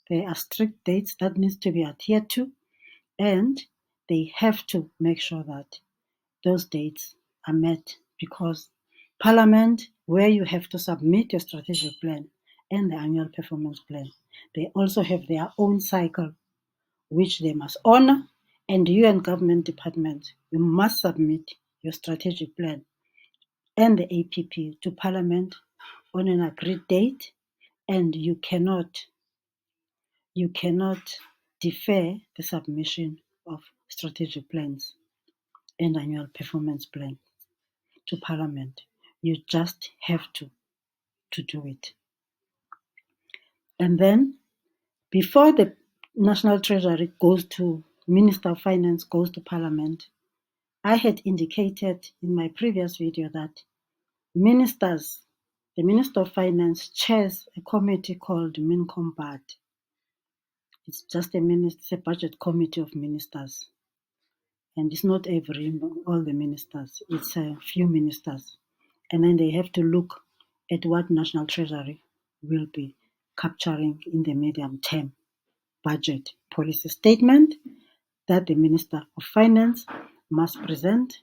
There are strict dates that needs to be adhered to, and they have to make sure that those dates are met, because Parliament, where you have to submit your strategic plan and the annual performance plan, they also have their own cycle which they must honor, and you and government departments, you must submit your strategic plan and the APP to Parliament on an agreed date, and you cannot defer the submission of strategic plans and annual performance plan to Parliament. You just have to do it. And then, before the National Treasury goes to Minister of Finance goes to Parliament, I had indicated in my previous video that the Minister of Finance chairs a committee called MinCombud. It's just it's a budget committee of ministers. And it's not all the ministers, it's a few ministers. And then they have to look at what National Treasury will be capturing in the medium term budget policy statement that the Minister of Finance must present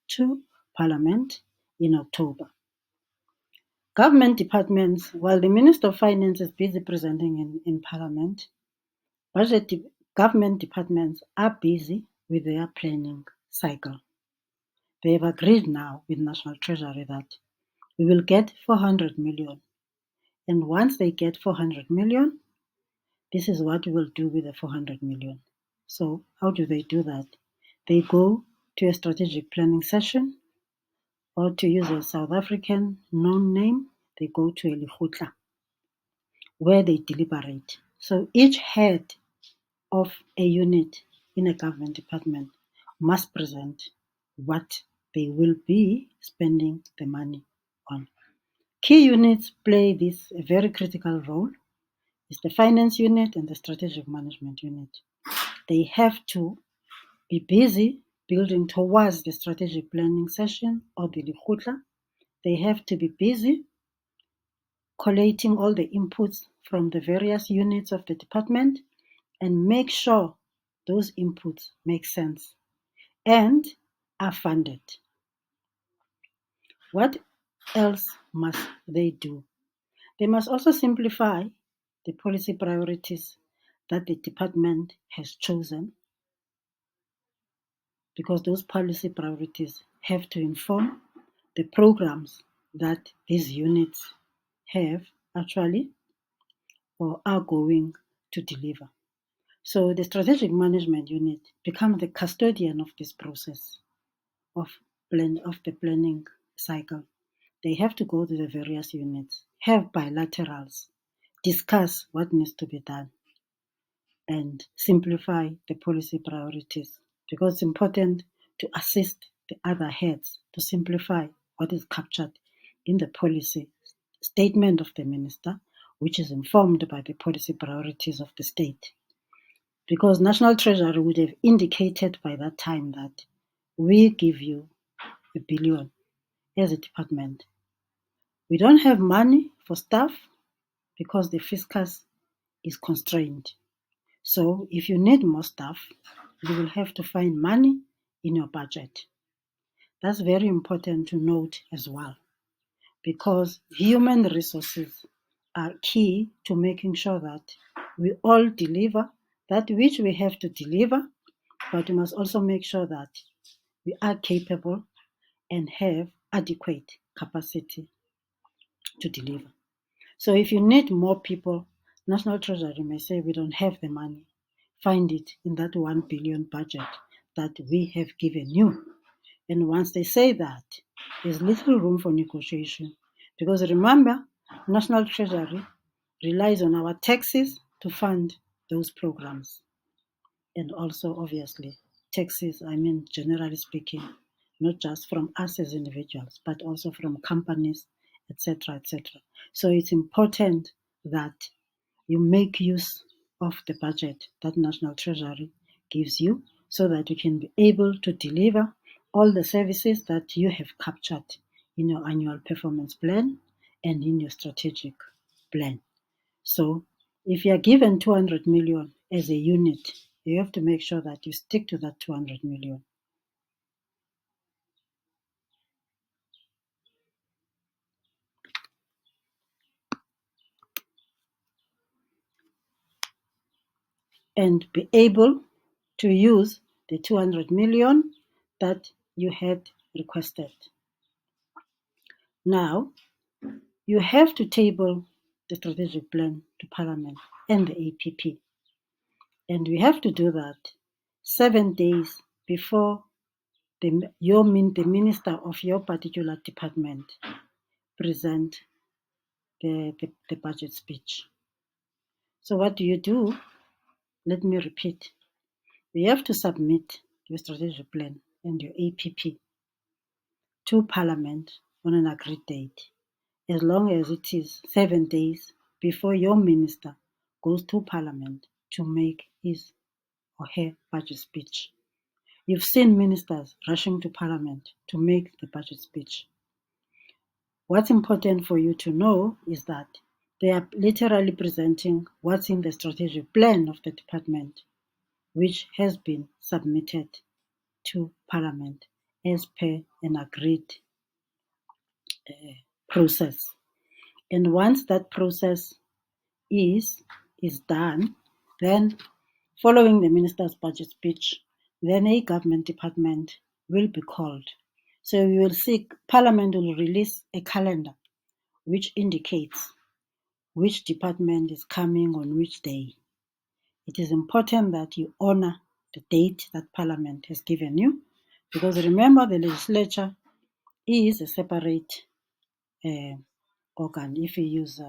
to Parliament in October. Government departments, while the Minister of Finance is busy presenting in Parliament, government departments are busy with their planning cycle. They have agreed now with National Treasury that we will get 400 million. And once they get 400 million, this is what we will do with the 400 million. So how do they do that? They go to a strategic planning session, or to use a South African known name, they go to a Lekgotla, where they deliberate. So each head of a unit in a government department must present what they will be spending the money on. Key units play this a very critical role. It's the finance unit and the strategic management unit. They have to be busy building towards the strategic planning session or the Lekgotla. They have to be busy collating all the inputs from the various units of the department and make sure those inputs make sense and are funded. What else must they do? They must also simplify the policy priorities that the department has chosen, because those policy priorities have to inform the programs that these units have actually or are going to deliver. So the strategic management unit becomes the custodian of this process of the planning cycle. They have to go to the various units, have bilaterals, discuss what needs to be done, and simplify the policy priorities, because it's important to assist the other heads to simplify what is captured in the policy statement of the minister, which is informed by the policy priorities of the state. Because National Treasury would have indicated by that time that we give you $1 billion as a department. We don't have money for staff because the fiscus is constrained. So if you need more staff, you will have to find money in your budget. That's very important to note as well, because human resources are key to making sure that we all deliver that which we have to deliver, but we must also make sure that we are capable and have adequate capacity to deliver. So if you need more people, National Treasury may say we don't have the money. Find it in that 1 billion budget that we have given you. And once they say that, there's little room for negotiation. Because remember, National Treasury relies on our taxes to fund those programs. And also, obviously, taxes, generally speaking, not just from us as individuals, but also from companies, etc., etc. So it's important that you make use of the budget that National Treasury gives you so that you can be able to deliver all the services that you have captured in your annual performance plan and in your strategic plan. So If you are given 200 million as a unit, you have to make sure that you stick to that 200 million. And be able to use the 200 million that you had requested. Now, you have to table the strategic plan to Parliament and the APP. And we have to do that 7 days before the minister of your particular department present the budget speech. So what do you do? Let me repeat. You have to submit your strategic plan and your APP to Parliament on an agreed date, as long as it is 7 days before your minister goes to Parliament to make his or her budget speech. You've seen ministers rushing to Parliament to make the budget speech. What's important for you to know is that they are literally presenting what's in the strategic plan of the department, which has been submitted to Parliament as per an agreed process. And once that process is done, then following the minister's budget speech, then a government department will be called. So we will see Parliament will release a calendar which indicates which department is coming on which day. It is important that you honor the date that Parliament has given you, because remember, the legislature is a separate organ. If you use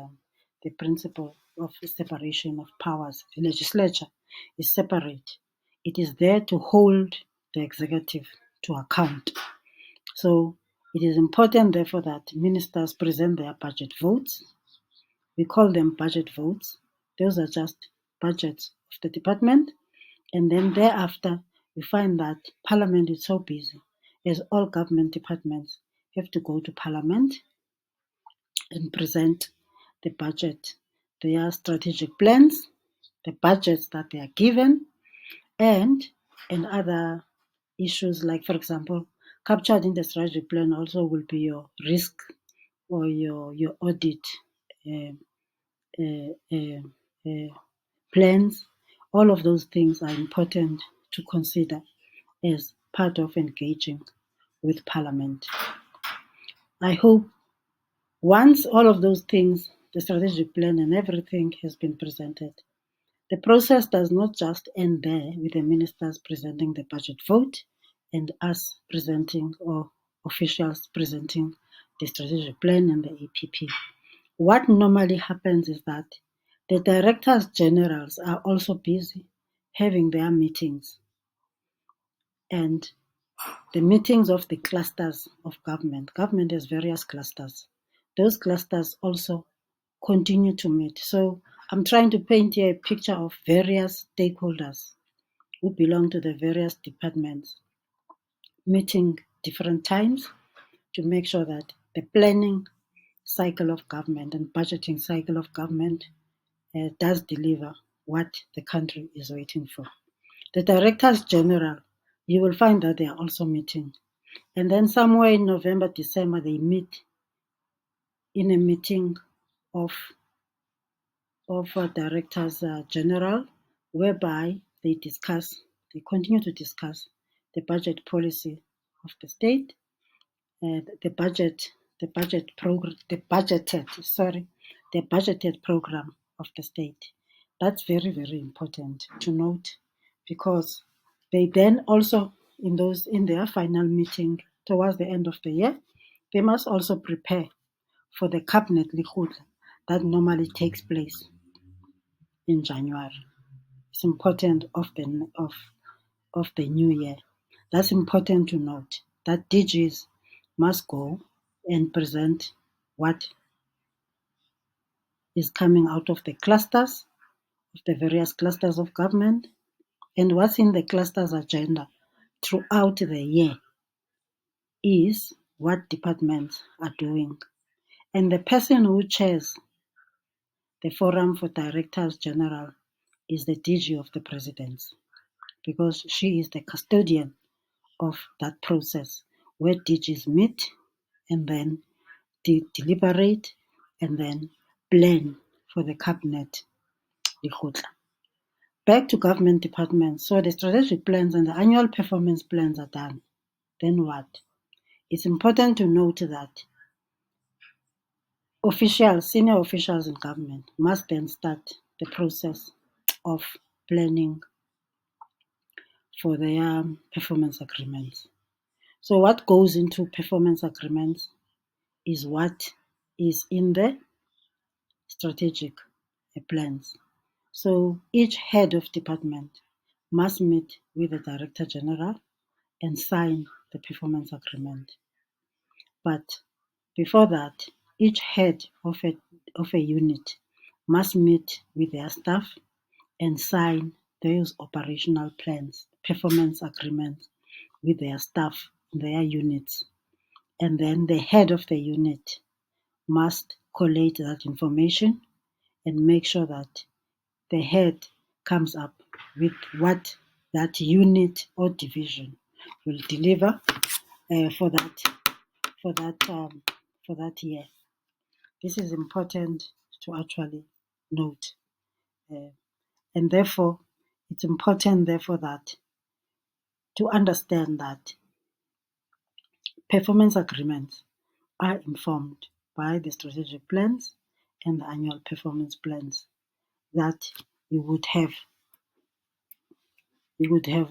the principle of separation of powers, the legislature is separate. It is there to hold the executive to account. So it is important, therefore, that ministers present their budget votes. We call them budget votes. Those are just budgets of the department. And then thereafter, we find that Parliament is so busy, as all government departments have to go to Parliament and present the budget, their strategic plans, the budgets that they are given, and other issues like, for example, captured in the strategic plan also will be your risk or your audit uh, plans. All of those things are important to consider as part of engaging with Parliament. I hope once all of those things, the strategic plan and everything has been presented, the process does not just end there with the ministers presenting the budget vote and us presenting, or officials presenting, the strategic plan and the APP. What normally happens is that the directors generals are also busy having their meetings, and the meetings of the clusters of government. Government has various clusters. Those clusters also continue to meet. So I'm trying to paint here a picture of various stakeholders who belong to the various departments meeting different times to make sure that the planning cycle of government and budgeting cycle of government does deliver what the country is waiting for. The directors general, you will find that they are also meeting. And then somewhere in November, December, they meet in a meeting of directors general, whereby they continue to discuss the budget policy of the state, the budgeted program of the state. That's very, very important to note, because they then also in their final meeting towards the end of the year, they must also prepare for the cabinet likgotla that normally takes place in January. It's important of the new year. That's important to note that DGs must go and present what is coming out of the clusters, of the various clusters of government, and what's in the clusters agenda throughout the year is what departments are doing. And the person who chairs the Forum for Directors General is the DG of the Presidency, because she is the custodian of that process where DGs meet and then deliberate and then plan for the cabinet. Back to government departments. So the strategic plans and the annual performance plans are done. Then what? It's important to note that senior officials in government must then start the process of planning for their performance agreements. So what goes into performance agreements is what is in the strategic plans. So each head of department must meet with the Director General and sign the performance agreement. But before that, each head of a unit must meet with their staff and sign those operational plans, performance agreements with their staff, their units. And then the head of the unit must collate that information and make sure that the head comes up with what that unit or division will deliver for that year. This is important to actually note, and therefore it's important that to understand that performance agreements are informed by the strategic plans and the annual performance plans that you would have you would have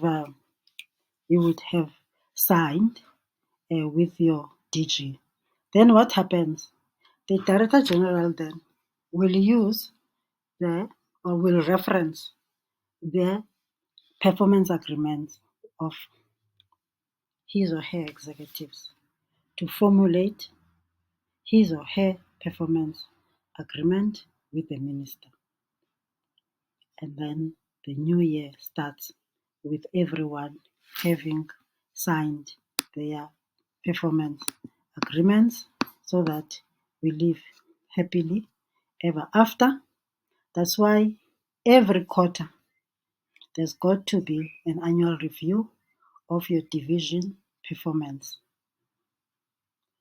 you would have signed with your DG. Then what happens? The Director General then will use will reference the performance agreements of his or her executives to formulate his or her performance agreement with the minister. And then the new year starts with everyone having signed their performance agreements so that we live happily ever after. That's why every quarter there's got to be an annual review of your division performance,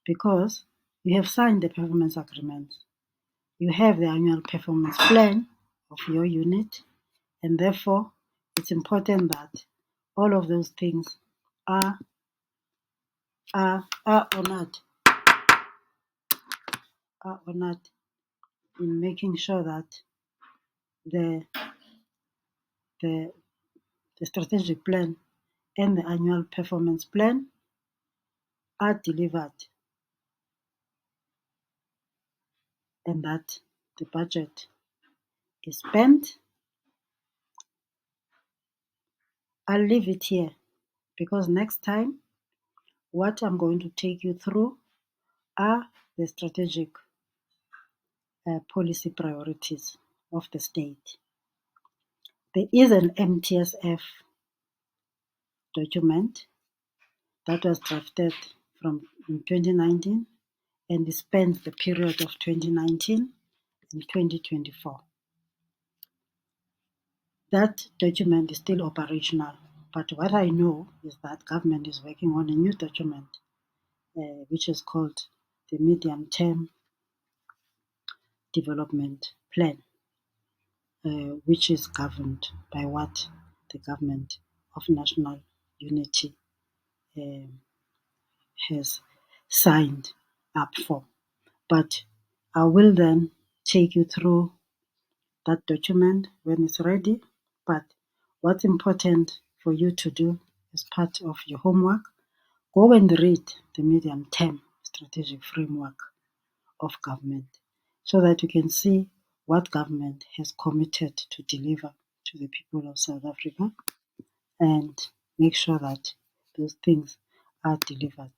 because you have signed the performance agreement. You have the annual performance plan of your unit, and therefore it's important that all of those things are honored in making sure that the the the strategic plan and the annual performance plan are delivered, and that the budget is spent. I'll leave it here, because next time what I'm going to take you through are the strategic policy priorities of the state. There is an MTSF document that was drafted in 2019, and it spans the period of 2019 and 2024. That document is still operational, but what I know is that government is working on a new document, which is called the Medium-Term Development Plan, which is governed by what the Government of National Unity has signed up for. But I will then take you through that document when it's ready. But what's important for you to do as part of your homework, go and read the medium-term strategic framework of government so that you can see what government has committed to deliver to the people of South Africa, and make sure that those things are delivered.